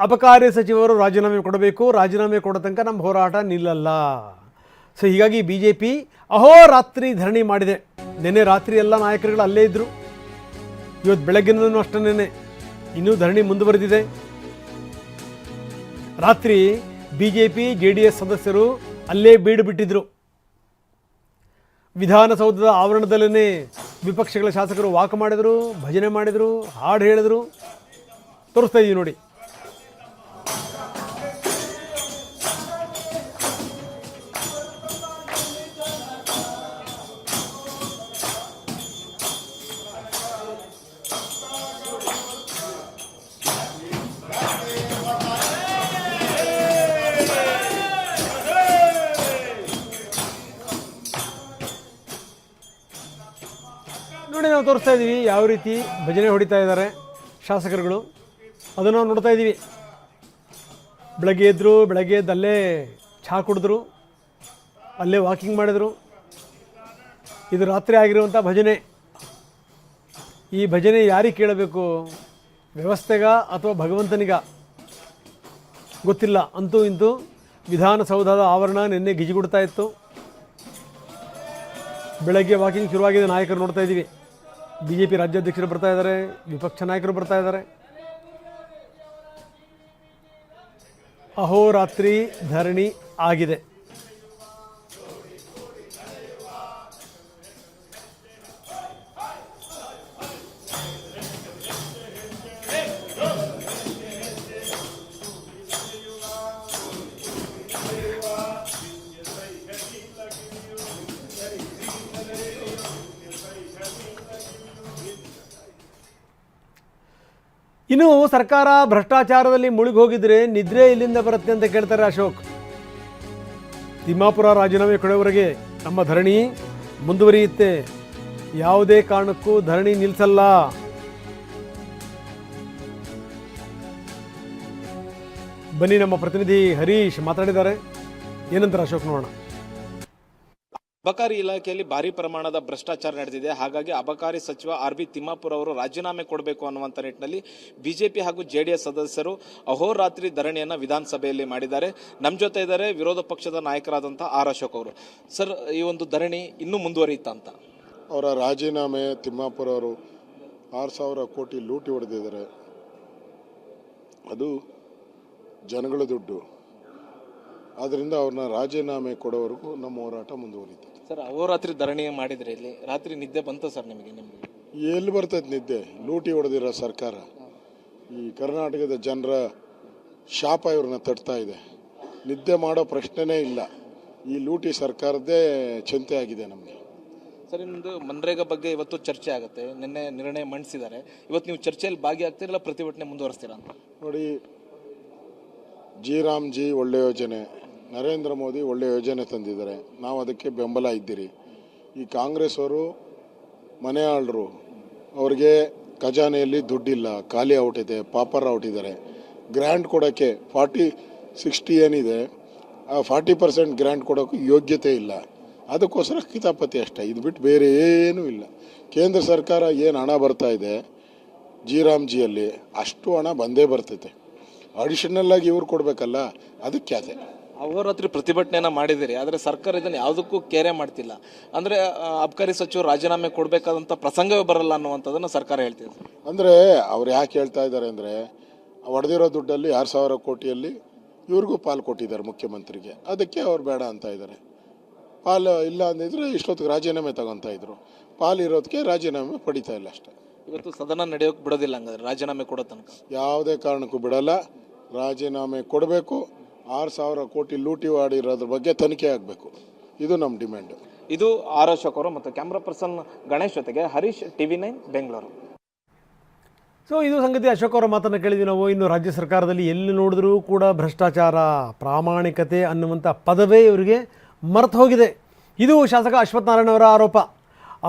ಅಬಕಾರಿ ಸಚಿವರು ರಾಜೀನಾಮೆ ಕೊಡಬೇಕು, ರಾಜೀನಾಮೆ ಕೊಡೋ ತನಕ ನಮ್ಮ ಹೋರಾಟ ನಿಲ್ಲಲ್ಲ. ಸೊ ಹೀಗಾಗಿ ಬಿ ಜೆ ಪಿ ಅಹೋರಾತ್ರಿ ಧರಣಿ ಮಾಡಿದೆ. ನಿನ್ನೆ ರಾತ್ರಿ ಎಲ್ಲ ನಾಯಕರುಗಳು ಅಲ್ಲೇ ಇದ್ದರು. ಇವತ್ತು ಬೆಳಗ್ಗಿನೂ ಅಷ್ಟೇ ಇನ್ನೂ ಧರಣಿ ಮುಂದುವರೆದಿದೆ. ರಾತ್ರಿ ಬಿ ಜೆ ಪಿ JDS ಸದಸ್ಯರು ಅಲ್ಲೇ ಬೀಡು ಬಿಟ್ಟಿದ್ರು. ವಿಧಾನಸೌಧದ ಆವರಣದಲ್ಲೇ ವಿಪಕ್ಷಗಳ ಶಾಸಕರು ವಾಕ್ ಮಾಡಿದರು, ಭಜನೆ ಮಾಡಿದರು, ಹಾಡು ಹೇಳಿದರು. ತೋರಿಸ್ತಾ ಇದ್ದೀವಿ ನೋಡಿ. ನೋಡಿ, ನಾವು ತೋರಿಸ್ತಾ ಇದ್ದೀವಿ ಯಾವ ರೀತಿ ಭಜನೆ ಹೊಡಿತಾ ಇದ್ದಾರೆ ಶಾಸಕರುಗಳು. ಅದನ್ನು ನಾವು ನೋಡ್ತಾ ಇದ್ದೀವಿ. ಬೆಳಗ್ಗೆ ಎದ್ದು ಅಲ್ಲೇ ಚಹಾ ಕುಡಿದ್ರು, ಅಲ್ಲೇ ವಾಕಿಂಗ್ ಮಾಡಿದರು. ಇದು ರಾತ್ರಿ ಆಗಿರುವಂಥ ಭಜನೆ. ಈ ಭಜನೆ ಯಾರಿಗೆ ಕೇಳಬೇಕು? ವ್ಯವಸ್ಥೆಗ ಅಥವಾ ಭಗವಂತನಿಗ ಗೊತ್ತಿಲ್ಲ. ಅಂತೂ ಇಂತೂ ವಿಧಾನಸೌಧದ ಆವರಣ ನಿನ್ನೆ ಗಿಜಿಗುಡ್ತಾ ಇತ್ತು. ಬೆಳಗ್ಗೆ ವಾಕಿಂಗ್ ಶುರುವಾಗಿದೆ. ನಾಯಕರು ನೋಡ್ತಾ ಇದ್ದೀವಿ. BJP ರಾಜ್ಯಾಧ್ಯಕ್ಷರು ಬರ್ತಾ ಇದ್ದಾರೆ, ವಿಪಕ್ಷ ನಾಯಕರು ಬರ್ತಾ ಇದ್ದಾರೆ. ಅಹೋರಾತ್ರಿ ಧರಣಿ ಆಗಿದೆ. ಇನ್ನು ಸರ್ಕಾರ ಭ್ರಷ್ಟಾಚಾರದಲ್ಲಿ ಮುಳುಗಿ ಹೋಗಿದ್ರೆ ನಿದ್ರೆ ಇಲ್ಲಿಂದ ಬರುತ್ತೆ ಅಂತ ಕೇಳ್ತಾರೆ ಅಶೋಕ್. ತಿಮ್ಮಾಪುರ ರಾಜೀನಾಮೆ ಕೊಡುವವರೆಗೆ ನಮ್ಮ ಧರಣಿ ಮುಂದುವರಿಯುತ್ತೆ, ಯಾವುದೇ ಕಾರಣಕ್ಕೂ ಧರಣಿ ನಿಲ್ಲಿಸಲ್ಲ. ಬನ್ನಿ, ನಮ್ಮ ಪ್ರತಿನಿಧಿ ಹರೀಶ್ ಮಾತಾಡಿದ್ದಾರೆ. ಏನಂತಾರೆ ಅಶೋಕ್ ನೋಡೋಣ. ಅಬಕಾರಿ ಇಲಾಖೆಯಲ್ಲಿ ಭಾರಿ ಪ್ರಮಾಣದ ಭ್ರಷ್ಟಾಚಾರ ನಡೆದಿದೆ. ಹಾಗಾಗಿ ಅಬಕಾರಿ ಸಚಿವ RB ತಿಮ್ಮಾಪುರ ಅವರು ರಾಜೀನಾಮೆ ಕೊಡಬೇಕು ಅನ್ನುವಂಥ ನಿಟ್ಟಿನಲ್ಲಿ BJP ಹಾಗೂ JDS ಸದಸ್ಯರು ಅಹೋರಾತ್ರಿ ಧರಣಿಯನ್ನು ವಿಧಾನಸಭೆಯಲ್ಲಿ ಮಾಡಿದ್ದಾರೆ. ನಮ್ಮ ಜೊತೆ ಇದ್ದಾರೆ ವಿರೋಧ ಪಕ್ಷದ ನಾಯಕರಾದಂಥ R ಅಶೋಕ್ ಅವರು. ಸರ್, ಈ ಒಂದು ಧರಣಿ ಇನ್ನೂ ಮುಂದುವರಿಯುತ್ತಾ ಅಂತ? ಅವರ ರಾಜೀನಾಮೆ, ತಿಮ್ಮಾಪುರ ಅವರು 6,000 ಕೋಟಿ ಲೂಟಿ ಹೊಡೆದಿದ್ದಾರೆ. ಅದು ಜನಗಳ ದುಡ್ಡು. ಆದ್ದರಿಂದ ಅವ್ರನ್ನ ರಾಜೀನಾಮೆ ಕೊಡೋವರೆಗೂ ನಮ್ಮ ಹೋರಾಟ ಮುಂದುವರಿತದೆ. ಸರ್, ಅಹೋರಾತ್ರಿ ಧರಣಿ ಮಾಡಿದ್ರೆ ಇಲ್ಲಿ ರಾತ್ರಿ ನಿದ್ದೆ ಬಂತ ಸರ್ ನಿಮಗೆ? ಎಲ್ಲಿ ಬರ್ತೈತೆ ನಿದ್ದೆ? ಲೂಟಿ ಹೊಡೆದಿರೋ ಸರ್ಕಾರ. ಈ ಕರ್ನಾಟಕದ ಜನರ ಶಾಪ ಇವ್ರನ್ನ ತಟ್ತಾ ಇದೆ. ನಿದ್ದೆ ಮಾಡೋ ಪ್ರಶ್ನೆನೇ ಇಲ್ಲ. ಈ ಲೂಟಿ ಸರ್ಕಾರದ್ದೇ ಚಿಂತೆ ಆಗಿದೆ ನಮಗೆ. ಸರ್, ನಿಮ್ಮದು ಮನ್ರೇಗಾ ಬಗ್ಗೆ ಇವತ್ತು ಚರ್ಚೆ ಆಗುತ್ತೆ. ನಿನ್ನೆ ನಿರ್ಣಯ ಮಂಡಿಸಿದ್ದಾರೆ. ಇವತ್ತು ನೀವು ಚರ್ಚೆಯಲ್ಲಿ ಭಾಗಿಯಾಗ್ತೀರಲ್ಲ, ಪ್ರತಿಭಟನೆ ಮುಂದುವರಿಸ್ತೀರಾ ಅಂತ? ನೋಡಿ, ರಾಮ್ಜಿ ಒಳ್ಳೆ ಯೋಜನೆ, ನರೇಂದ್ರ ಮೋದಿ ಒಳ್ಳೆ ಯೋಜನೆ ತಂದಿದ್ದಾರೆ. ನಾವು ಅದಕ್ಕೆ ಬೆಂಬಲ ಇದ್ದೀರಿ. ಈ ಕಾಂಗ್ರೆಸ್ ಅವರು ಮನೆ ಆಳ್ರು, ಅವ್ರಿಗೆ ಖಜಾನೆಯಲ್ಲಿ ದುಡ್ಡಿಲ್ಲ, ಖಾಲಿ ಔಟ್ ಇದೆ, ಪಾಪರ್ ಔಟ್ ಇದ್ದಾರೆ. ಗ್ರ್ಯಾಂಟ್ ಕೊಡೋಕ್ಕೆ 40-60 ಏನಿದೆ, ಆ 40% ಗ್ರ್ಯಾಂಟ್ ಕೊಡೋಕ್ಕೂ ಯೋಗ್ಯತೆ ಇಲ್ಲ. ಅದಕ್ಕೋಸ್ಕರ ಕಿತಾಪತಿ ಅಷ್ಟೇ, ಇದು ಬಿಟ್ಟು ಬೇರೆ ಏನೂ ಇಲ್ಲ. ಕೇಂದ್ರ ಸರ್ಕಾರ ಏನು ಹಣ ಬರ್ತಾ ಇದೆ ರಾಮ್ಜಿಯಲ್ಲಿ, ಅಷ್ಟು ಹಣ ಬಂದೇ ಬರ್ತೈತೆ. ಅಡಿಷನಲ್ ಆಗಿ ಇವ್ರು ಕೊಡಬೇಕಲ್ಲ, ಅದಕ್ಕೆ ಅದೇ ಅಹೋರಾತ್ರಿ ಪ್ರತಿಭಟನೆಯನ್ನ ಮಾಡಿದಿರಿ. ಆದರೆ ಸರ್ಕಾರ ಇದನ್ನು ಯಾವುದಕ್ಕೂ ಕೇರೆ ಮಾಡ್ತಿಲ್ಲ. ಅಂದರೆ ಅಬಕಾರಿ ಸಚಿವರು ರಾಜೀನಾಮೆ ಕೊಡಬೇಕಾದಂಥ ಪ್ರಸಂಗವೇ ಬರಲ್ಲ ಅನ್ನುವಂಥದ್ದನ್ನು ಸರ್ಕಾರ ಹೇಳ್ತಿದೆ. ಅಂದರೆ ಅವ್ರು ಯಾಕೆ ಹೇಳ್ತಾ ಇದ್ದಾರೆ ಅಂದರೆ, ಹೊಡೆದಿರೋ ದುಡ್ಡಲ್ಲಿ 6,000 ಕೋಟಿಯಲ್ಲಿ ಇವ್ರಿಗೂ ಪಾಲು ಕೊಟ್ಟಿದ್ದಾರೆ ಮುಖ್ಯಮಂತ್ರಿಗೆ. ಅದಕ್ಕೆ ಅವ್ರು ಬೇಡ ಅಂತ ಇದ್ದಾರೆ. ಪಾಲು ಇಲ್ಲ ಅಂದಿದ್ರೆ ಇಷ್ಟೊತ್ತಿಗೆ ರಾಜೀನಾಮೆ ತಗೊತಾ ಇದ್ರು. ಪಾಲು ಇರೋದಕ್ಕೆ ರಾಜೀನಾಮೆ ಪಡಿತಾ ಇಲ್ಲ ಅಷ್ಟೇ. ಇವತ್ತು ಸದನ ನಡೆಯೋಕೆ ಬಿಡೋದಿಲ್ಲ ಹಂಗಾದ್ರೆ ರಾಜೀನಾಮೆ ಕೊಡೋ ತನಕ? ಯಾವುದೇ ಕಾರಣಕ್ಕೂ ಬಿಡಲ್ಲ. ರಾಜೀನಾಮೆ ಕೊಡಬೇಕು. 6,000 ಕೋಟಿ ಲೂಟಿ ಮಾಡಿರೋದ್ರ ಬಗ್ಗೆ ತನಿಖೆ ಆಗಬೇಕು. ಇದು ನಮ್ಮ ಡಿಮ್ಯಾಂಡು. ಇದು R ಅಶೋಕ್ ಅವರು ಮತ್ತು ಕ್ಯಾಮ್ರಾ ಪರ್ಸನ್ ಗಣೇಶ್ ಜೊತೆಗೆ ಹರೀಶ್, TV9 ಬೆಂಗಳೂರು. ಸೊ ಇದು ಸಂಗತಿ. ಅಶೋಕ್ ಅವರ ಮಾತನ್ನು ಕೇಳಿದ್ವಿ ನಾವು. ಇನ್ನು ರಾಜ್ಯ ಸರ್ಕಾರದಲ್ಲಿ ಎಲ್ಲಿ ನೋಡಿದ್ರೂ ಕೂಡ ಭ್ರಷ್ಟಾಚಾರ, ಪ್ರಾಮಾಣಿಕತೆ ಅನ್ನುವಂಥ ಪದವೇ ಇವರಿಗೆ ಮರೆತು ಹೋಗಿದೆ. ಇದು ಶಾಸಕ ಅಶ್ವಥ್ ನಾರಾಯಣ ಅವರ ಆರೋಪ.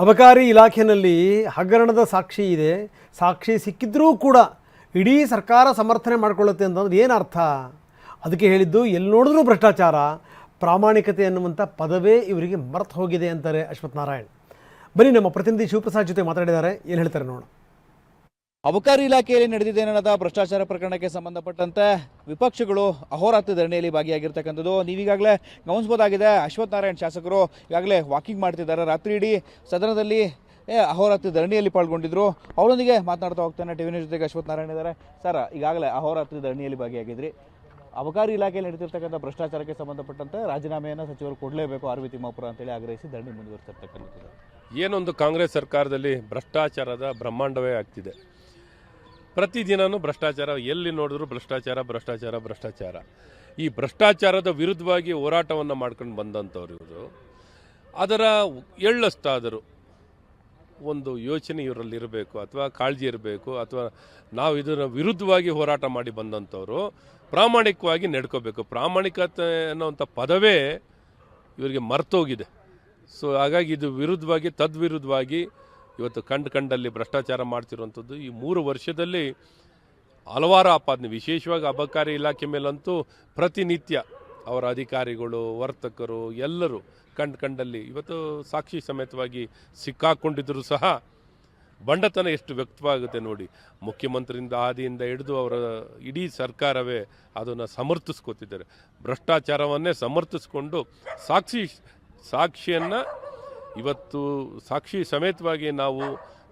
ಅಬಕಾರಿ ಇಲಾಖೆಯಲ್ಲಿ ಹಗರಣದ ಸಾಕ್ಷಿ ಇದೆ, ಸಾಕ್ಷಿ ಸಿಕ್ಕಿದ್ರೂ ಕೂಡ ಇಡೀ ಸರ್ಕಾರ ಸಮರ್ಥನೆ ಮಾಡಿಕೊಳ್ಳುತ್ತೆ ಅಂತಂದ್ರೆ ಏನು ಅರ್ಥ? ಅದಕ್ಕೆ ಹೇಳಿದ್ದು, ಎಲ್ಲಿ ನೋಡಿದ್ರೂ ಭ್ರಷ್ಟಾಚಾರ, ಪ್ರಾಮಾಣಿಕತೆ ಅನ್ನುವಂಥ ಪದವೇ ಇವರಿಗೆ ಮರೆತು ಹೋಗಿದೆ ಅಂತಾರೆ ಅಶ್ವಥ್ ನಾರಾಯಣ್. ಬನ್ನಿ, ನಮ್ಮ ಪ್ರತಿನಿಧಿ ಶಿವಪ್ರಸಾದ್ ಜೊತೆ ಮಾತಾಡಿದ್ದಾರೆ. ಏನು ಹೇಳ್ತಾರೆ ನೋಡೋಣ. ಅಬಕಾರಿ ಇಲಾಖೆಯಲ್ಲಿ ನಡೆದಿದ್ದೇನದ ಭ್ರಷ್ಟಾಚಾರ ಪ್ರಕರಣಕ್ಕೆ ಸಂಬಂಧಪಟ್ಟಂತೆ ವಿಪಕ್ಷಗಳು ಅಹೋರಾತ್ರಿ ಧರಣಿಯಲ್ಲಿ ಭಾಗಿಯಾಗಿರ್ತಕ್ಕಂಥದ್ದು ನೀವೀಗಾಗಲೇ ಗಮನಿಸಬಹುದಾಗಿದೆ. ಅಶ್ವಥ್ ನಾರಾಯಣ್ ಶಾಸಕರು ಈಗಾಗಲೇ ವಾಕಿಂಗ್ ಮಾಡ್ತಿದ್ದಾರೆ. ರಾತ್ರಿ ಇಡೀ ಸದನದಲ್ಲಿ ಅಹೋರಾತ್ರಿ ಧರಣಿಯಲ್ಲಿ ಪಾಲ್ಗೊಂಡಿದ್ರು. ಅವರೊಂದಿಗೆ ಮಾತನಾಡ್ತಾ ಹೋಗ್ತಾನೆ. ಟಿವಿ ನ್ಯೂಸ್ ಜೊತೆಗೆ ಅಶ್ವಥ್ ನಾರಾಯಣ್ ಇದ್ದಾರೆ. ಸರ್, ಈಗಾಗಲೇ ಅಹೋರಾತ್ರಿ ಧರಣಿಯಲ್ಲಿ ಭಾಗಿಯಾಗಿದ್ರಿ. ಅಬಕಾರಿ ಇಲಾಖೆಯಲ್ಲಿ ನಡೀತಿರ್ತಕ್ಕಂಥ ಭ್ರಷ್ಟಾಚಾರಕ್ಕೆ ಸಂಬಂಧಪಟ್ಟಂತೆ ರಾಜೀನಾಮೆಯನ್ನು ಸಚಿವರು ಕೊಡಲೇಬೇಕು ಆರ್.ವಿ. ತಿಮ್ಮಾಪುರ ಅಂತೇಳಿ ಆಗ್ರಹಿಸಿ ಧರಣಿ ಮುಂದುವರಿಸಿರ್ತಕ್ಕಂಥದ್ದು. ಏನೊಂದು ಕಾಂಗ್ರೆಸ್ ಸರ್ಕಾರದಲ್ಲಿ ಭ್ರಷ್ಟಾಚಾರದ ಬ್ರಹ್ಮಾಂಡವೇ ಆಗ್ತಿದೆ. ಪ್ರತಿದಿನವೂ ಭ್ರಷ್ಟಾಚಾರ, ಎಲ್ಲಿ ನೋಡಿದ್ರು ಭ್ರಷ್ಟಾಚಾರ ಭ್ರಷ್ಟಾಚಾರ ಭ್ರಷ್ಟಾಚಾರ. ಈ ಭ್ರಷ್ಟಾಚಾರದ ವಿರುದ್ಧವಾಗಿ ಹೋರಾಟವನ್ನು ಮಾಡ್ಕೊಂಡು ಬಂದಂಥವ್ರು ಇವರು. ಅದರ ಎಳ್ಳಷ್ಟಾದರೂ ಒಂದು ಯೋಚನೆ ಇವರಲ್ಲಿ ಇರಬೇಕು, ಅಥವಾ ಕಾಳಜಿ ಇರಬೇಕು, ಅಥವಾ ನಾವು ಇದರ ವಿರುದ್ಧವಾಗಿ ಹೋರಾಟ ಮಾಡಿ ಬಂದಂಥವರು ಪ್ರಾಮಾಣಿಕವಾಗಿ ನಡ್ಕೋಬೇಕು. ಪ್ರಾಮಾಣಿಕತೆ ಅನ್ನೋವಂಥ ಪದವೇ ಇವರಿಗೆ ಮರ್ತೋಗಿದೆ. ಸೊ ಹಾಗಾಗಿ ಇದು ವಿರುದ್ಧವಾಗಿ ತದ್ವಿರುದ್ಧವಾಗಿ ಇವತ್ತು ಕಂಡಲ್ಲಿ ಭ್ರಷ್ಟಾಚಾರ ಮಾಡ್ತಿರುವಂಥದ್ದು. ಈ 3 ವರ್ಷದಲ್ಲಿ ಹಲವಾರು ಆಪಾದನೆ, ವಿಶೇಷವಾಗಿ ಅಬಕಾರಿ ಇಲಾಖೆ ಮೇಲಂತೂ ಪ್ರತಿನಿತ್ಯ ಅವರ ಅಧಿಕಾರಿಗಳು, ವರ್ತಕರು ಎಲ್ಲರೂ ಕಂಡಲ್ಲಿ ಇವತ್ತು ಸಾಕ್ಷಿ ಸಮೇತವಾಗಿ ಸಿಕ್ಕಾಕೊಂಡಿದ್ದರೂ ಸಹ ಬಂಡತನ ಎಷ್ಟು ವ್ಯಕ್ತವಾಗುತ್ತೆ ನೋಡಿ. ಮುಖ್ಯಮಂತ್ರಿಯಿಂದ ಆದಿಯಿಂದ ಹಿಡಿದು ಅವರ ಇಡೀ ಸರ್ಕಾರವೇ ಅದನ್ನು ಸಮರ್ಥಿಸ್ಕೊತಿದ್ದಾರೆ. ಭ್ರಷ್ಟಾಚಾರವನ್ನೇ ಸಮರ್ಥಿಸ್ಕೊಂಡು ಸಾಕ್ಷಿಯನ್ನು ಇವತ್ತು ಸಾಕ್ಷಿ ಸಮೇತವಾಗಿ ನಾವು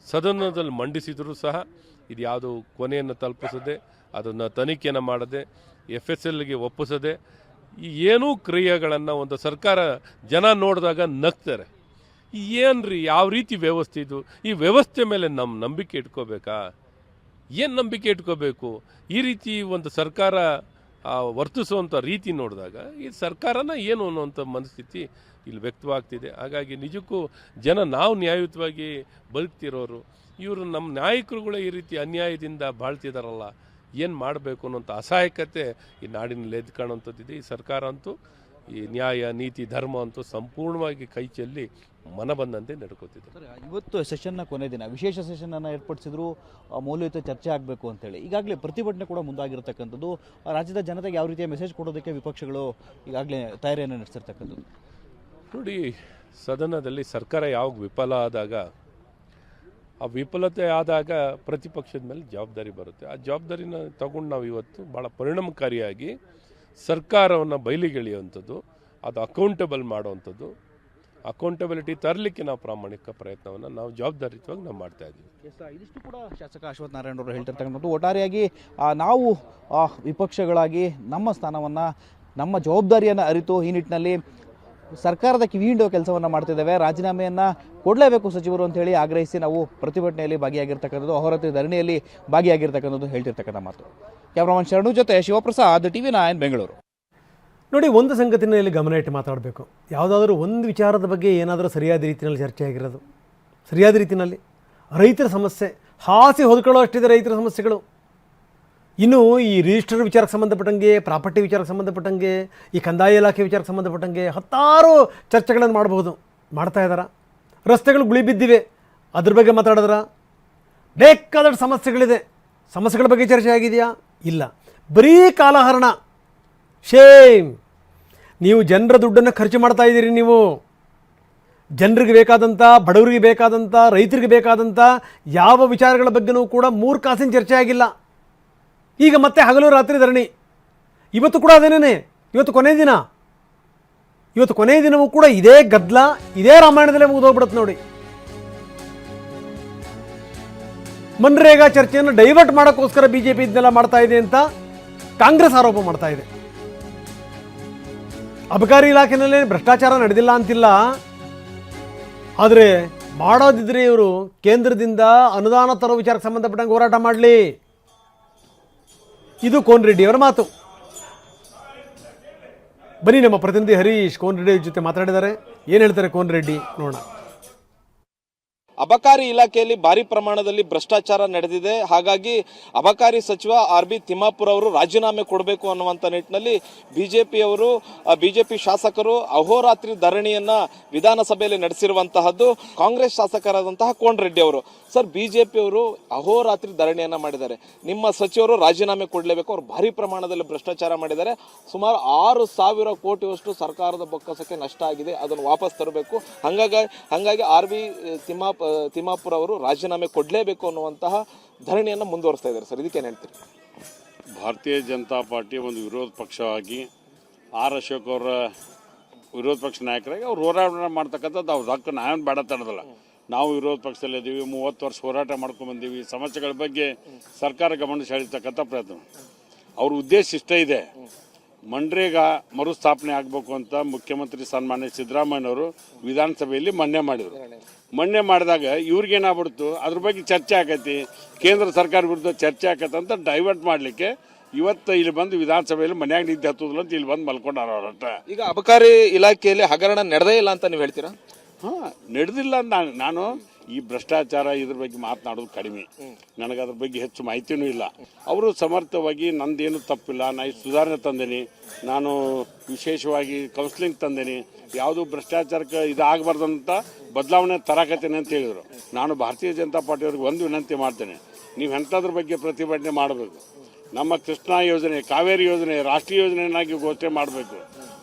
ಸದನದಲ್ಲಿ ಮಂಡಿಸಿದರೂ ಸಹ ಇದು ಯಾವುದು ಕೊನೆಯನ್ನು ತಲುಪಿಸದೆ, ಅದನ್ನು ತನಿಖೆಯನ್ನು ಮಾಡದೆ, FSLಗೆ ಒಪ್ಪಿಸದೆ ಈ ಏನೂ ಕ್ರಿಯೆಗಳನ್ನು ಒಂದು ಸರ್ಕಾರ ಜನ ನೋಡಿದಾಗ ನಗ್ತಾರೆ. ಏನ್ರಿ, ಯಾವ ರೀತಿ ವ್ಯವಸ್ಥೆ ಇದು? ಈ ವ್ಯವಸ್ಥೆ ಮೇಲೆ ನಮ್ಮ ನಂಬಿಕೆ ಇಟ್ಕೋಬೇಕಾ? ಏನು ನಂಬಿಕೆ ಇಟ್ಕೋಬೇಕು? ಈ ರೀತಿ ಒಂದು ಸರ್ಕಾರ ವರ್ತಿಸುವಂಥ ರೀತಿ ನೋಡಿದಾಗ ಈ ಸರ್ಕಾರನ ಏನು ಅನ್ನುವಂಥ ಮನಸ್ಥಿತಿ ಇಲ್ಲಿ ವ್ಯಕ್ತವಾಗ್ತಿದೆ. ಹಾಗಾಗಿ ನಿಜಕ್ಕೂ ಜನ ನಾವು ನ್ಯಾಯಯುತವಾಗಿ ಬದುಕ್ತಿರೋರು, ಇವರು ನಮ್ಮ ನಾಯಕರುಗಳೇ ಈ ರೀತಿ ಅನ್ಯಾಯದಿಂದ ಬಾಳ್ತಿದಾರಲ್ಲ, ಏನು ಮಾಡಬೇಕು ಅನ್ನೋಂಥ ಅಸಹಾಯಕತೆ ಈ ನಾಡಿನಲ್ಲಿ ಎದ್ದು ಕಾಣುವಂಥದ್ದಿದೆ. ಈ ಸರ್ಕಾರ ಅಂತೂ ಈ ನ್ಯಾಯ ನೀತಿ ಧರ್ಮ ಅಂತೂ ಸಂಪೂರ್ಣವಾಗಿ ಕೈ ಚೆಲ್ಲಿ ಮನ ಬಂದಂತೆ ನಡ್ಕೋತಿದೆ. ಇವತ್ತು ಸೆಷನ್ನ ಕೊನೆ ದಿನ, ವಿಶೇಷ ಸೆಷನನ್ನು ಏರ್ಪಡಿಸಿದ್ರು, ಮೌಲ್ಯಯುತ ಚರ್ಚೆ ಆಗಬೇಕು ಅಂತೇಳಿ ಈಗಾಗಲೇ ಪ್ರತಿಭಟನೆ ಕೂಡ ಮುಂದಾಗಿರ್ತಕ್ಕಂಥದ್ದು. ರಾಜ್ಯದ ಜನತೆಗೆ ಯಾವ ರೀತಿಯ ಮೆಸೇಜ್ ಕೊಡೋದಕ್ಕೆ ವಿಪಕ್ಷಗಳು ಈಗಾಗಲೇ ತಯಾರಿಯನ್ನು ನಡೆಸಿರ್ತಕ್ಕಂಥದ್ದು. ನೋಡಿ, ಸದನದಲ್ಲಿ ಸರ್ಕಾರ ಯಾವಾಗ ವಿಫಲ ಆದಾಗ, ಆ ವಿಫಲತೆ ಆದಾಗ ಪ್ರತಿಪಕ್ಷದ ಮೇಲೆ ಜವಾಬ್ದಾರಿ ಬರುತ್ತೆ. ಆ ಜವಾಬ್ದಾರಿನ ತಗೊಂಡು ನಾವು ಇವತ್ತು ಭಾಳ ಪರಿಣಾಮಕಾರಿಯಾಗಿ ಸರ್ಕಾರವನ್ನು ಬಯಲಿಗೆಳೆಯುವಂಥದ್ದು, ಅದು ಅಕೌಂಟಬಲ್ ಮಾಡುವಂಥದ್ದು, ಅಕೌಂಟಬಿಲಿಟಿ ತರಲಿಕ್ಕೆ ನಾವು ಪ್ರಾಮಾಣಿಕ ಪ್ರಯತ್ನವನ್ನು ನಾವು ಜವಾಬ್ದಾರಿಯುತವಾಗಿ ನಾವು ಮಾಡ್ತಾ ಇದ್ದೀವಿ. ಇದಿಷ್ಟು ಕೂಡ ಶಾಸಕ ಅಶ್ವಥ್ ನಾರಾಯಣ್ ಅವರು ಹೇಳ್ತಿರ್ತಕ್ಕಂಥದ್ದು. ಒಟ್ಟಾರೆಯಾಗಿ ನಾವು ವಿಪಕ್ಷಗಳಾಗಿ ನಮ್ಮ ಸ್ಥಾನವನ್ನು, ನಮ್ಮ ಜವಾಬ್ದಾರಿಯನ್ನು ಅರಿತು ಈ ನಿಟ್ಟಿನಲ್ಲಿ ಸರ್ಕಾರದ ಕಿವಿ ಹಿಂಡುವ ಕೆಲಸವನ್ನು ಮಾಡ್ತಿದ್ದೇವೆ. ರಾಜೀನಾಮೆಯನ್ನು ಕೊಡಲೇಬೇಕು ಸಚಿವರು ಅಂತ ಹೇಳಿ ಆಗ್ರಹಿಸಿ ನಾವು ಪ್ರತಿಭಟನೆಯಲ್ಲಿ ಭಾಗಿಯಾಗಿರ್ತಕ್ಕಂಥದ್ದು, ಅಹೋರಾತ್ರಿ ಧರಣಿಯಲ್ಲಿ ಭಾಗಿಯಾಗಿರ್ತಕ್ಕಂಥದ್ದು ಹೇಳ್ತಿರ್ತಕ್ಕಂಥ ಮಾತು. ಕ್ಯಾಮ್ರಾಮನ್ ಶರಣು ಜೊತೆ ಶಿವಪ್ರಸಾದ್, TV9 ಬೆಂಗಳೂರು. ನೋಡಿ, ಒಂದು ಸಂಗತಿನಲ್ಲಿ ಗಮನ ಇಟ್ಟು ಮಾತಾಡಬೇಕು. ಯಾವುದಾದ್ರೂ ಒಂದು ವಿಚಾರದ ಬಗ್ಗೆ ಏನಾದರೂ ಸರಿಯಾದ ರೀತಿಯಲ್ಲಿ ಚರ್ಚೆ ಆಗಿರೋದು, ಸರಿಯಾದ ರೀತಿಯಲ್ಲಿ ರೈತರ ಸಮಸ್ಯೆ ಹಾಸಿ ಹೊದ್ಕೊಳ್ಳೋ ಅಷ್ಟಿದೆ ರೈತರ ಸಮಸ್ಯೆಗಳು. ಇನ್ನು ಈ ರಿಜಿಸ್ಟರ್ ವಿಚಾರಕ್ಕೆ ಸಂಬಂಧಪಟ್ಟಂಗೆ, ಪ್ರಾಪರ್ಟಿ ವಿಚಾರಕ್ಕೆ ಸಂಬಂಧಪಟ್ಟಂಗೆ, ಈ ಕಂದಾಯ ಇಲಾಖೆ ವಿಚಾರಕ್ಕೆ ಸಂಬಂಧಪಟ್ಟಂಗೆ ಹತ್ತಾರು ಚರ್ಚೆಗಳನ್ನು ಮಾಡಬಹುದು. ಮಾಡ್ತಾ ಇದ್ದಾರೆ. ರಸ್ತೆಗಳು ಗುಳಿ ಬಿದ್ದಿವೆ, ಅದ್ರ ಬಗ್ಗೆ ಮಾತಾಡಿದ್ರ ಬೇಕಾದಷ್ಟು ಸಮಸ್ಯೆಗಳಿದೆ. ಸಮಸ್ಯೆಗಳ ಬಗ್ಗೆ ಚರ್ಚೆ ಆಗಿದೆಯಾ? ಇಲ್ಲ. ಬರೀ ಕಾಲಹರಣ. ಶೇಮ್. ನೀವು ಜನರ ದುಡ್ಡನ್ನು ಖರ್ಚು ಮಾಡ್ತಾ ಇದ್ದೀರಿ. ನೀವು ಜನರಿಗೆ ಬೇಕಾದಂಥ, ಬಡವರಿಗೆ ಬೇಕಾದಂಥ, ರೈತರಿಗೆ ಬೇಕಾದಂಥ ಯಾವ ವಿಚಾರಗಳ ಬಗ್ಗೆನೂ ಕೂಡ 3 ಕಾಸಿನ ಚರ್ಚೆ ಆಗಿಲ್ಲ. ಈಗ ಮತ್ತೆ ಹಗಲು ರಾತ್ರಿ ಧರಣಿ. ಇವತ್ತು ಕೂಡ ಅದೇನೇ. ಇವತ್ತು ಕೊನೆಯ ದಿನವೂ ಕೂಡ ಇದೇ ಗದ್ದಲ, ಇದೇ ರಾಮಾಯಣದಲ್ಲೇ ಮುಗಿದೋಗ್ಬಿಡುತ್ತೆ ನೋಡಿ. ಮನ್ರೇಗಾ ಚರ್ಚೆಯನ್ನು ಡೈವರ್ಟ್ ಮಾಡೋಕ್ಕೋಸ್ಕರ BJP ಇದನ್ನೆಲ್ಲ ಮಾಡ್ತಾ ಇದೆ ಅಂತ ಕಾಂಗ್ರೆಸ್ ಆರೋಪ ಮಾಡ್ತಾ ಇದೆ. ಅಬಕಾರಿ ಇಲಾಖೆನಲ್ಲಿ ಭ್ರಷ್ಟಾಚಾರ ನಡೆದಿಲ್ಲ ಅಂತಿಲ್ಲ, ಆದರೆ ಮಾಡೋದಿದ್ರೆ ಇವರು ಕೇಂದ್ರದಿಂದ ಅನುದಾನ ತರೋ ವಿಚಾರಕ್ಕೆ ಸಂಬಂಧಪಟ್ಟಂಗೆ ಹೋರಾಟ ಮಾಡಲಿ. ಇದು ಕೋನ್ ರೆಡ್ಡಿ ಅವರ ಮಾತು. ಬನ್ನಿ, ನಮ್ಮ ಪ್ರತಿನಿಧಿ ಹರೀಶ್ ಕೋನ್ ರೆಡ್ಡಿ ಜೊತೆ ಮಾತಾಡಿದ್ದಾರೆ. ಏನು ಹೇಳ್ತಾರೆ ಕೋನ್ ರೆಡ್ಡಿ ನೋಡೋಣ. ಅಬಕಾರಿ ಇಲಾಖೆಯಲ್ಲಿ ಭಾರಿ ಪ್ರಮಾಣದಲ್ಲಿ ಭ್ರಷ್ಟಾಚಾರ ನಡೆದಿದೆ. ಹಾಗಾಗಿ ಅಬಕಾರಿ ಸಚಿವ ಆರ್.ಬಿ. ತಿಮ್ಮಾಪುರ ಅವರು ರಾಜೀನಾಮೆ ಕೊಡಬೇಕು ಅನ್ನುವಂಥ ನಿಟ್ಟಿನಲ್ಲಿ ಬಿಜೆಪಿ ಶಾಸಕರು ಅಹೋರಾತ್ರಿ ಧರಣಿಯನ್ನ ವಿಧಾನಸಭೆಯಲ್ಲಿ ನಡೆಸಿರುವಂತಹದ್ದು. ಕಾಂಗ್ರೆಸ್ ಶಾಸಕರಾದಂತಹ ಕೋನ್ ರೆಡ್ಡಿ ಅವರು, ಸರ್, ಬಿಜೆಪಿಯವರು ಅಹೋರಾತ್ರಿ ಧರಣಿಯನ್ನ ಮಾಡಿದ್ದಾರೆ. ನಿಮ್ಮ ಸಚಿವರು ರಾಜೀನಾಮೆ ಕೊಡಲೇಬೇಕು, ಅವರು ಭಾರಿ ಪ್ರಮಾಣದಲ್ಲಿ ಭ್ರಷ್ಟಾಚಾರ ಮಾಡಿದ್ದಾರೆ, ಸುಮಾರು 6,000 ಕೋಟಿಯಷ್ಟು ಸರ್ಕಾರದ ಬೊಕ್ಕಸಕ್ಕೆ ನಷ್ಟ ಆಗಿದೆ, ಅದನ್ನು ವಾಪಸ್ ತರಬೇಕು. ಹಾಗಾಗಿ ಆರ್.ಬಿ. ತಿಮ್ಮಾಪುರ ಅವರು ರಾಜೀನಾಮೆ ಕೊಡಲೇಬೇಕು ಅನ್ನುವಂತಹ ಧರಣಿಯನ್ನು ಮುಂದುವರಿಸ್ತಾ ಇದ್ದಾರೆ ಸರ್, ಇದಕ್ಕೇನು ಹೇಳ್ತೀರಿ? ಭಾರತೀಯ ಜನತಾ ಪಾರ್ಟಿ ಒಂದು ವಿರೋಧ ಪಕ್ಷವಾಗಿ ಆರ್ ಅಶೋಕ್ ಅವರ ವಿರೋಧ ಪಕ್ಷ ನಾಯಕರಾಗಿ ಅವ್ರು ಹೋರಾಟ ಮಾಡ್ತಕ್ಕಂಥದ್ದು ಅವ್ರ ಹಕ್ಕು ನಾವೇನು ಬೇಡ ತಡೋದಿಲ್ಲ. ನಾವು ವಿರೋಧ ಪಕ್ಷದಲ್ಲಿದ್ದೀವಿ, 30 ವರ್ಷ ಹೋರಾಟ ಮಾಡ್ಕೊಂಡ್ಬಂದೀವಿ. ಸಮಸ್ಯೆಗಳ ಬಗ್ಗೆ ಸರ್ಕಾರ ಗಮನ ಸೆಳೀತಕ್ಕಂಥ ಪ್ರಯತ್ನ. ಅವ್ರ ಉದ್ದೇಶ ಇಷ್ಟೇ ಇದೆ, ಮನ್ರೇಗಾ ಮರುಸ್ಥಾಪನೆ ಆಗಬೇಕು ಅಂತ ಮುಖ್ಯಮಂತ್ರಿ ಸನ್ಮಾನ್ಯ ಸಿದ್ದರಾಮಯ್ಯನವರು ವಿಧಾನಸಭೆಯಲ್ಲಿ ಮನ್ನೆ ಮಾಡಿದಾಗ ಇವ್ರಿಗೇನಾಗ್ಬಿಡ್ತು, ಅದ್ರ ಬಗ್ಗೆ ಚರ್ಚೆ ಆಕೈತಿ, ಕೇಂದ್ರ ಸರ್ಕಾರ ವಿರುದ್ಧ ಚರ್ಚೆ ಆಕೈತೆ ಅಂತ ಡೈವರ್ಟ್ ಮಾಡಲಿಕ್ಕೆ ಇವತ್ತು ಇಲ್ಲಿ ಬಂದು ವಿಧಾನಸಭೆಯಲ್ಲಿ ಮನ್ಯಾಗ ನಿದ್ದೆ ಹತ್ತೋದಿಲ್ಲ ಅಂತ ಇಲ್ಲಿ ಬಂದು ಮಲ್ಕೊಂಡಾರ ಅವರಟ್ಟ. ಈಗ ಅಬಕಾರಿ ಇಲಾಖೆಯಲ್ಲಿ ಹಗರಣ ನಡೆದೇ ಇಲ್ಲ ಅಂತ ನೀವು ಹೇಳ್ತೀರಾ? ಹಾಂ, ನಡೆದಿಲ್ಲ ಅಂತ ನಾನು ಈ ಭ್ರಷ್ಟಾಚಾರ ಇದ್ರ ಬಗ್ಗೆ ಮಾತನಾಡೋದು ಕಡಿಮೆ, ನನಗೆ ಅದ್ರ ಬಗ್ಗೆ ಹೆಚ್ಚು ಮಾಹಿತಿನೂ ಇಲ್ಲ. ಅವರು ಸಮರ್ಥವಾಗಿ ನಂದೇನು ತಪ್ಪಿಲ್ಲ, ನಾನು ಸುಧಾರಣೆ ತಂದೇನಿ, ನಾನು ವಿಶೇಷವಾಗಿ ಕೌನ್ಸಿಲಿಂಗ್ ತಂದೇನಿ, ಯಾವುದು ಭ್ರಷ್ಟಾಚಾರಕ್ಕೆ ಇದಾಗಬಾರ್ದಂತ ಬದಲಾವಣೆ ತರಾಕತ್ತೇನೆ ಅಂತ ಹೇಳಿದರು. ನಾನು ಭಾರತೀಯ ಜನತಾ ಪಾರ್ಟಿಯವ್ರಿಗೆ ಒಂದು ವಿನಂತಿ ಮಾಡ್ತೇನೆ, ನೀವು ಎಂಥದ್ರ ಬಗ್ಗೆ ಪ್ರತಿಭಟನೆ ಮಾಡಬೇಕು. ನಮ್ಮ ಕೃಷ್ಣ ಯೋಜನೆ, ಕಾವೇರಿ ಯೋಜನೆ ರಾಷ್ಟ್ರೀಯ ಯೋಜನೆಯನ್ನಾಗಿ ಘೋಷಣೆ ಮಾಡಬೇಕು.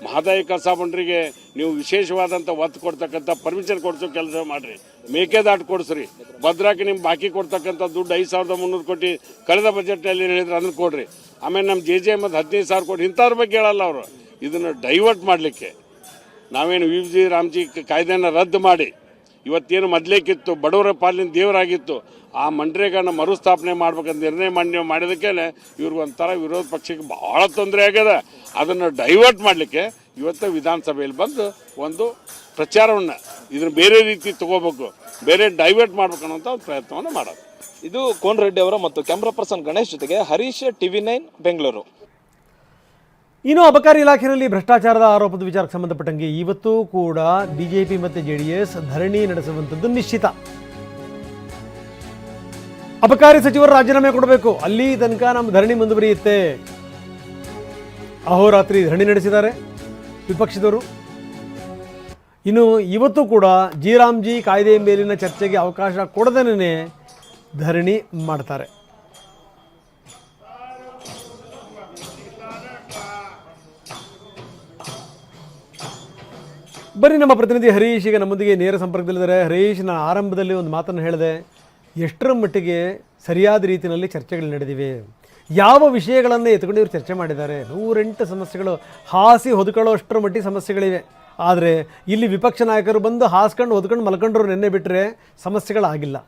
ಮಹದಾಯಿ ಕಸಾಬಂಡ್ರಿಗೆ ನೀವು ವಿಶೇಷವಾದಂಥ ಒತ್ತು ಕೊಡ್ತಕ್ಕಂಥ ಪರ್ಮಿಷನ್ ಕೊಡಿಸೋ ಕೆಲಸ ಮಾಡಿರಿ. ಮೇಕೆದಾಟು ಕೊಡಿಸ್ರಿ. ಭದ್ರಾಕ್ಕೆ ನಿಮ್ಮ ಬಾಕಿ ಕೊಡ್ತಕ್ಕಂಥ ದುಡ್ಡು 5,300 ಕೋಟಿ ಕಳೆದ ಬಜೆಟ್ನಲ್ಲಿ ಹೇಳಿದ್ರೆ ಅದನ್ನು ಕೊಡ್ರಿ. ಆಮೇಲೆ ನಮ್ಮ JJM 15,000 ಕೋಟಿ ಇಂಥವ್ರ ಬಗ್ಗೆ ಹೇಳಲ್ಲ ಅವರು. ಇದನ್ನು ಡೈವರ್ಟ್ ಮಾಡಲಿಕ್ಕೆ ನಾವೇನು VG ರಾಮ್ಜಿ ಕಾಯ್ದೆಯನ್ನು ರದ್ದು ಮಾಡಿ ಇವತ್ತೇನು ಮೊದಲೇಕಿತ್ತು ಬಡವರ ಪಾಲಿನ ದೇವರಾಗಿತ್ತು ಆ ಮನ್ರೇಗಾನ ಮರುಸ್ಥಾಪನೆ ಮಾಡ್ಬೇಕಂತ ನಿರ್ಣಯ ಮಾಡಿದಕ್ಕೆ ಇವ್ರಿಗೊಂಥರ ವಿರೋಧ ಪಕ್ಷಕ್ಕೆ ಭಾಳ ತೊಂದರೆ ಆಗ್ಯದ. ಅದನ್ನು ಡೈವರ್ಟ್ ಮಾಡಲಿಕ್ಕೆ ಇವತ್ತು ವಿಧಾನಸಭೆಯಲ್ಲಿ ಬಂದು ಒಂದು ಪ್ರಚಾರವನ್ನು ಇದನ್ನು ಬೇರೆ ರೀತಿ ತಗೋಬೇಕು, ಬೇರೆ ಡೈವರ್ಟ್ ಮಾಡ್ಬೇಕು ಅನ್ನೋಂಥ ಒಂದು ಪ್ರಯತ್ನವನ್ನು ಮಾಡೋದು. ಇದು ಕೋನ್ ರೆಡ್ಡಿ ಅವರ ಮತ್ತು ಕ್ಯಾಮ್ರಾ ಪರ್ಸನ್ ಗಣೇಶ್ ಜೊತೆಗೆ ಹರೀಶ್, TV9 ಬೆಂಗಳೂರು. ಇನ್ನು ಅಬಕಾರಿ ಇಲಾಖೆಯಲ್ಲಿ ಭ್ರಷ್ಟಾಚಾರದ ಆರೋಪದ ವಿಚಾರಕ್ಕೆ ಸಂಬಂಧಪಟ್ಟಂಗೆ ಇವತ್ತು ಕೂಡ ಬಿಜೆಪಿ ಮತ್ತು JDS ಧರಣಿ ನಡೆಸುವಂಥದ್ದು ನಿಶ್ಚಿತ. ಅಬಕಾರಿ ಸಚಿವರು ರಾಜೀನಾಮೆ ಕೊಡಬೇಕು, ಅಲ್ಲಿ ತನಕ ನಮ್ಮ ಧರಣಿ ಮುಂದುವರಿಯುತ್ತೆ. ಅಹೋರಾತ್ರಿ ಧರಣಿ ನಡೆಸಿದ್ದಾರೆ ವಿಪಕ್ಷದವರು. ಇನ್ನು ಇವತ್ತು ಕೂಡ ಜಿ ಕಾಯ್ದೆ ಮೇಲಿನ ಚರ್ಚೆಗೆ ಅವಕಾಶ ಕೊಡದೇನೆ ಧರಣಿ ಮಾಡ್ತಾರೆ. ಬನ್ನಿ, ನಮ್ಮ ಪ್ರತಿನಿಧಿ ಹರೀಶ್ ಈಗ ನಮ್ಮೊಂದಿಗೆ ನೇರ ಸಂಪರ್ಕದಲ್ಲಿದ್ದಾರೆ. ಹರೀಶ್, ನಾನು ಆರಂಭದಲ್ಲಿ ಒಂದು ಮಾತನ್ನು ಹೇಳಿದೆ, ಎಷ್ಟರ ಮಟ್ಟಿಗೆ ಸರಿಯಾದ ರೀತಿಯಲ್ಲಿ ಚರ್ಚೆಗಳು ನಡೆದಿವೆ, ಯಾವ ವಿಷಯಗಳನ್ನು ಎತ್ಕೊಂಡು ಇವರು ಚರ್ಚೆ ಮಾಡಿದ್ದಾರೆ? 108 ಸಮಸ್ಯೆಗಳು ಹಾಸಿ ಹೊದ್ಕೊಳ್ಳೋ ಅಷ್ಟರ ಮಟ್ಟಿಗೆ ಸಮಸ್ಯೆಗಳಿವೆ. ಆದರೆ ಇಲ್ಲಿ ವಿಪಕ್ಷ ನಾಯಕರು ಬಂದು ಹಾಸ್ಕೊಂಡು ಹೊದ್ಕೊಂಡು ಮಲ್ಕೊಂಡ್ರು ನೆನ್ನೆ ಬಿಟ್ಟರೆ ಸಮಸ್ಯೆಗಳಾಗಿಲ್ಲ.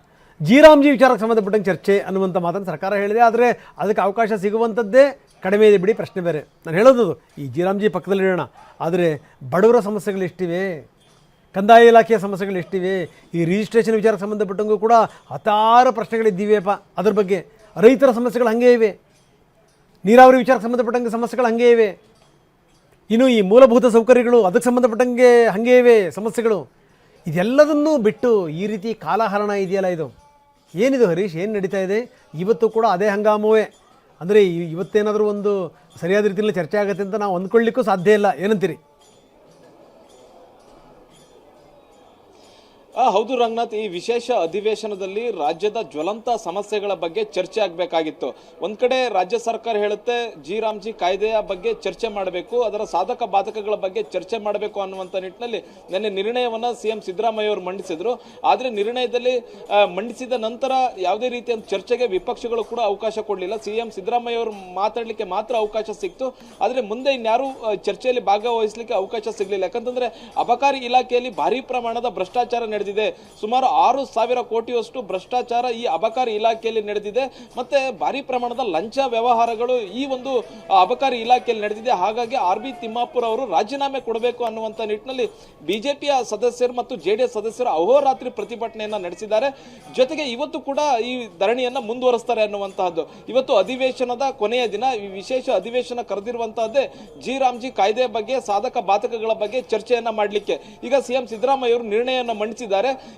ಜಿ ವಿಚಾರಕ್ಕೆ ಸಂಬಂಧಪಟ್ಟಂಗೆ ಚರ್ಚೆ ಅನ್ನುವಂಥ ಮಾತನ್ನು ಸರ್ಕಾರ ಹೇಳಿದೆ, ಆದರೆ ಅದಕ್ಕೆ ಅವಕಾಶ ಸಿಗುವಂಥದ್ದೇ ಕಡಿಮೆ ಇದೆ ಬಿಡಿ, ಪ್ರಶ್ನೆ ಬೇರೆ. ನಾನು ಹೇಳೋದು ಈ ಜಿ ಪಕ್ಕದಲ್ಲಿಡೋಣ, ಆದರೆ ಬಡವರ ಸಮಸ್ಯೆಗಳು ಎಷ್ಟಿವೆ, ಕಂದಾಯ ಇಲಾಖೆಯ ಸಮಸ್ಯೆಗಳು ಎಷ್ಟಿವೆ, ಈ ರಿಜಿಸ್ಟ್ರೇಷನ್ ವಿಚಾರಕ್ಕೆ ಸಂಬಂಧಪಟ್ಟಂಗೂ ಕೂಡ ಹತ್ತಾರು ಪ್ರಶ್ನೆಗಳಿದ್ದೀವಿಯಪ್ಪ. ಅದ್ರ ಬಗ್ಗೆ ರೈತರ ಸಮಸ್ಯೆಗಳು ಹಾಗೇ ಇವೆ, ನೀರಾವರಿ ವಿಚಾರಕ್ಕೆ ಸಂಬಂಧಪಟ್ಟಂಗೆ ಸಮಸ್ಯೆಗಳು ಹಾಗೇ ಇವೆ, ಇನ್ನು ಈ ಮೂಲಭೂತ ಸೌಕರ್ಯಗಳು ಅದಕ್ಕೆ ಸಂಬಂಧಪಟ್ಟಂಗೆ ಹಾಗೇ ಇವೆ ಸಮಸ್ಯೆಗಳು. ಇದೆಲ್ಲದನ್ನೂ ಬಿಟ್ಟು ಈ ರೀತಿ ಕಾಲಹರಣ ಇದೆಯಲ್ಲ, ಇದು ಏನಿದು ಹರೀಶ್, ಏನು ನಡೀತಾ ಇದೆ? ಇವತ್ತು ಕೂಡ ಅದೇ ಹಂಗಾಮವೇ, ಅಂದರೆ ಇವತ್ತೇನಾದರೂ ಒಂದು ಸರಿಯಾದ ರೀತಿಯಲ್ಲಿ ಚರ್ಚೆ ಆಗುತ್ತೆ ಅಂತ ನಾವು ಅಂದ್ಕೊಳ್ಳಿಕ್ಕೂ ಸಾಧ್ಯ ಇಲ್ಲ, ಏನಂತೀರಿ? ಹೌದು ರಂಗನಾಥ್, ಈ ವಿಶೇಷ ಅಧಿವೇಶನದಲ್ಲಿ ರಾಜ್ಯದ ಜ್ವಲಂತ ಸಮಸ್ಯೆಗಳ ಬಗ್ಗೆ ಚರ್ಚೆ ಆಗಬೇಕಾಗಿತ್ತು. ಒಂದ್ ಕಡೆ ರಾಜ್ಯ ಸರ್ಕಾರ ಹೇಳುತ್ತೆ ಜಿ ಕಾಯ್ದೆಯ ಬಗ್ಗೆ ಚರ್ಚೆ ಮಾಡಬೇಕು, ಅದರ ಸಾಧಕ ಬಾಧಕಗಳ ಬಗ್ಗೆ ಚರ್ಚೆ ಮಾಡಬೇಕು ಅನ್ನುವಂಥ ನಿಟ್ಟಿನಲ್ಲಿ ನಿನ್ನೆ ನಿರ್ಣಯವನ್ನ CM ಸಿದ್ದರಾಮಯ್ಯ ಅವರು ಮಂಡಿಸಿದ್ರು. ಆದರೆ ನಿರ್ಣಯದಲ್ಲಿ ಮಂಡಿಸಿದ ನಂತರ ಯಾವುದೇ ರೀತಿಯ ಚರ್ಚೆಗೆ ವಿಪಕ್ಷಗಳು ಕೂಡ ಅವಕಾಶ ಕೊಡಲಿಲ್ಲ. CM ಸಿದ್ದರಾಮಯ್ಯ ಅವರು ಮಾತಾಡಲಿಕ್ಕೆ ಮಾತ್ರ ಅವಕಾಶ ಸಿಕ್ತು, ಆದರೆ ಮುಂದೆ ಇನ್ಯಾರು ಚರ್ಚೆಯಲ್ಲಿ ಭಾಗವಹಿಸಲಿಕ್ಕೆ ಅವಕಾಶ ಸಿಗಲಿಲ್ಲ. ಯಾಕಂತಂದ್ರೆ ಅಬಕಾರಿ ಇಲಾಖೆಯಲ್ಲಿ ಭಾರಿ ಪ್ರಮಾಣದ ಭ್ರಷ್ಟಾಚಾರ ನಡೆದಿದೆ. ಸುಮಾರು 6,000 ಕೋಟಿಯಷ್ಟು ಭ್ರಷ್ಟಾಚಾರ ಈ ಅಬಕಾರಿ ಇಲಾಖೆಯಲ್ಲಿ ನಡೆದಿದೆ. ಮತ್ತೆ ಭಾರಿ ಪ್ರಮಾಣದ ಲಂಚ ವ್ಯವಹಾರಗಳು ಈ ಒಂದು ಅಬಕಾರಿ ಇಲಾಖೆಯಲ್ಲಿ ನಡೆದಿದೆ. ಹಾಗಾಗಿ RB ತಿಮ್ಮಾಪುರ್ ಅವರು ರಾಜೀನಾಮೆ ಕೊಡಬೇಕು ಅನ್ನುವಂಥ ನಿಟ್ಟಿನಲ್ಲಿ ಬಿಜೆಪಿಯ ಸದಸ್ಯರು ಮತ್ತು JDS ಸದಸ್ಯರು ಅಹೋರಾತ್ರಿ ಪ್ರತಿಭಟನೆಯನ್ನ ನಡೆಸಿದ್ದಾರೆ. ಜೊತೆಗೆ ಇವತ್ತು ಕೂಡ ಈ ಧರಣಿಯನ್ನ ಮುಂದುವರಿಸ್ತಾರೆ ಅನ್ನುವಂತಹದ್ದು. ಇವತ್ತು ಅಧಿವೇಶನದ ಕೊನೆಯ ದಿನ, ಈ ವಿಶೇಷ ಅಧಿವೇಶನ ಕರೆದಿರುವಂತಹದ್ದೇ ಜಿ ಕಾಯ್ದೆ ಬಗ್ಗೆ, ಸಾಧಕ ಬಾಧಕಗಳ ಬಗ್ಗೆ ಚರ್ಚೆಯನ್ನ ಮಾಡಲಿಕ್ಕೆ. ಈಗ CM ಸಿದ್ದರಾಮಯ್ಯ ಅವರು ನಿರ್ಣಯವನ್ನು ಮಂಡಿಸಿದ್ದಾರೆ.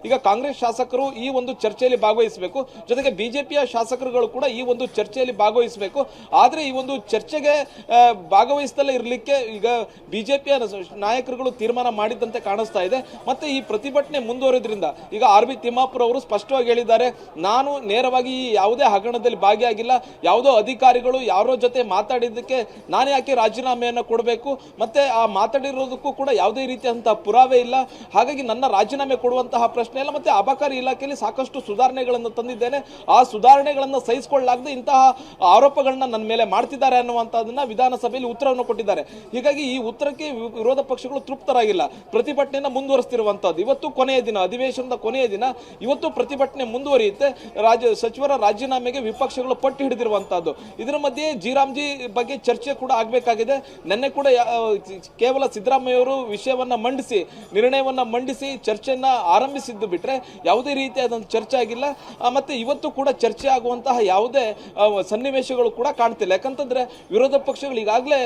ಈಗ ಕಾಂಗ್ರೆಸ್ ಶಾಸಕರು ಈ ಒಂದು ಚರ್ಚೆಯಲ್ಲಿ ಭಾಗವಹಿಸಬೇಕು, ಜೊತೆಗೆ ಬಿಜೆಪಿಯ ಶಾಸಕರುಗಳು ಕೂಡ ಈ ಒಂದು ಚರ್ಚೆಯಲ್ಲಿ ಭಾಗವಹಿಸಬೇಕು. ಆದರೆ ಈ ಒಂದು ಚರ್ಚೆಗೆ ಭಾಗವಹಿಸದಲ್ಲೇ ಇರಲಿಕ್ಕೆ ಈಗ ಬಿಜೆಪಿಯ ನಾಯಕರುಗಳು ತೀರ್ಮಾನ ಮಾಡಿದಂತೆ ಕಾಣಿಸ್ತಾ ಇದೆ. ಮತ್ತೆ ಈ ಪ್ರತಿಭಟನೆ ಮುಂದುವರೆದ್ರಿಂದ ಈಗ RB ತಿಮ್ಮಾಪುರ್ ಅವರು ಸ್ಪಷ್ಟವಾಗಿ ಹೇಳಿದ್ದಾರೆ, ನಾನು ನೇರವಾಗಿ ಯಾವುದೇ ಹಗರಣದಲ್ಲಿ ಭಾಗಿಯಾಗಿಲ್ಲ, ಯಾವುದೋ ಅಧಿಕಾರಿಗಳು ಯಾರೋ ಜೊತೆ ಮಾತಾಡಿದ್ದಕ್ಕೆ ನಾನು ಯಾಕೆ ರಾಜೀನಾಮೆಯನ್ನು ಕೊಡಬೇಕು, ಮತ್ತೆ ಆ ಮಾತಾಡಿರೋದಕ್ಕೂ ಕೂಡ ಯಾವುದೇ ರೀತಿಯಂತಹ ಪುರಾವೆ ಇಲ್ಲ, ಹಾಗಾಗಿ ನನ್ನ ರಾಜೀನಾಮೆ ಕೊಡುವಂತ ಆದಂತಹ ಪ್ರಶ್ನೆ ಅಲ್ಲ. ಮತ್ತೆ ಅಬಕಾರಿ ಇಲಾಖೆಯಲ್ಲಿ ಸಾಕಷ್ಟು ಸುಧಾರಣೆಗಳನ್ನು ತಂದಿದ್ದೇನೆ, ಆ ಸುಧಾರಣೆಗಳನ್ನು ಸಹಿಸಿಕೊಳ್ಳಲಾಗದೆ ಇಂತಹ ಆರೋಪಗಳನ್ನ ನನ್ನ ಮೇಲೆ ಮಾಡ್ತಿದ್ದಾರೆ ಅನ್ನುವಂಥದ್ದನ್ನ ವಿಧಾನಸಭೆಯಲ್ಲಿ ಉತ್ತರವನ್ನು ಕೊಟ್ಟಿದ್ದಾರೆ. ಹೀಗಾಗಿ ಈ ಉತ್ತರಕ್ಕೆ ವಿರೋಧ ಪಕ್ಷಗಳು ತೃಪ್ತರಾಗಿಲ್ಲ, ಪ್ರತಿಭಟನೆಯನ್ನು ಮುಂದುವರಿಸ್ತಿರುವಂತದ್ದು. ಇವತ್ತು ಕೊನೆಯ ದಿನ, ಅಧಿವೇಶನದ ಕೊನೆಯ ದಿನ, ಇವತ್ತು ಪ್ರತಿಭಟನೆ ಮುಂದುವರಿಯುತ್ತೆ. ಸಚಿವರ ರಾಜೀನಾಮೆಗೆ ವಿಪಕ್ಷಗಳು ಪಟ್ಟು ಹಿಡಿದಿರುವಂತಹದ್ದು. ಇದರ ಮಧ್ಯೆ ಜಿ ಬಗ್ಗೆ ಚರ್ಚೆ ಕೂಡ ಆಗಬೇಕಾಗಿದೆ. ನಿನ್ನೆ ಕೂಡ ಕೇವಲ ಸಿದ್ದರಾಮಯ್ಯವರು ವಿಷಯವನ್ನ ಮಂಡಿಸಿ, ನಿರ್ಣಯವನ್ನ ಮಂಡಿಸಿ ಚರ್ಚೆಯನ್ನ ಆರಂಭಿಸಿದ್ದು ಬಿಟ್ರೆ ಯಾವುದೇ ರೀತಿಯಾದಂತಹ ಚರ್ಚೆ ಆಗಿಲ್ಲ. ಮತ್ತೆ ಇವತ್ತು ಕೂಡ ಚರ್ಚೆ ಆಗುವಂತಹ ಯಾವುದೇ ಸನ್ನಿವೇಶಗಳು ಕೂಡ ಕಾಣ್ತಿಲ್ಲ. ಯಾಕಂತಂದ್ರೆ ವಿರೋಧ ಪಕ್ಷಗಳು ಈಗಾಗಲೇ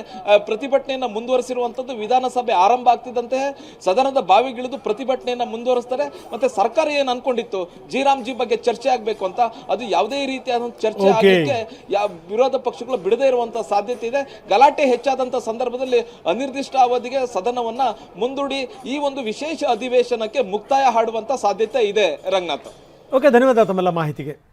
ಪ್ರತಿಭಟನೆಯನ್ನ ಮುಂದುವರಿಸಿರುವಂತದ್ದು. ವಿಧಾನಸಭೆ ಆರಂಭ ಆಗ್ತಿದ್ದಂತೆ ಸದನದ ಬಾವಿಗಿಳಿದು ಪ್ರತಿಭಟನೆಯನ್ನ ಮುಂದುವರಿಸ್ತಾರೆ. ಮತ್ತೆ ಸರ್ಕಾರ ಏನ್ ಅನ್ಕೊಂಡಿತ್ತು ಜಿ ಬಗ್ಗೆ ಚರ್ಚೆ ಆಗ್ಬೇಕು ಅಂತ, ಅದು ಯಾವುದೇ ರೀತಿಯಾದಂತಹ ಚರ್ಚೆ ಆಗಲಿಕ್ಕೆ ವಿರೋಧ ಪಕ್ಷಗಳು ಬಿಡದೇ ಇರುವಂತಹ ಸಾಧ್ಯತೆ ಇದೆ. ಗಲಾಟೆ ಹೆಚ್ಚಾದಂತಹ ಸಂದರ್ಭದಲ್ಲಿ ಅನಿರ್ದಿಷ್ಟ ಅವಧಿಗೆ ಸದನವನ್ನ ಮುಂದೂಡಿ ಈ ಒಂದು ವಿಶೇಷ ಅಧಿವೇಶನಕ್ಕೆ ಮುಕ್ತಾಯ ಹಾಡುವಂತ ಸಾಧ್ಯತೆ ಇದೆ. ರಂಗನಾಥ್, ಓಕೆ, ಧನ್ಯವಾದ ತಮ್ಮೆಲ್ಲ ಮಾಹಿತಿಗೆ.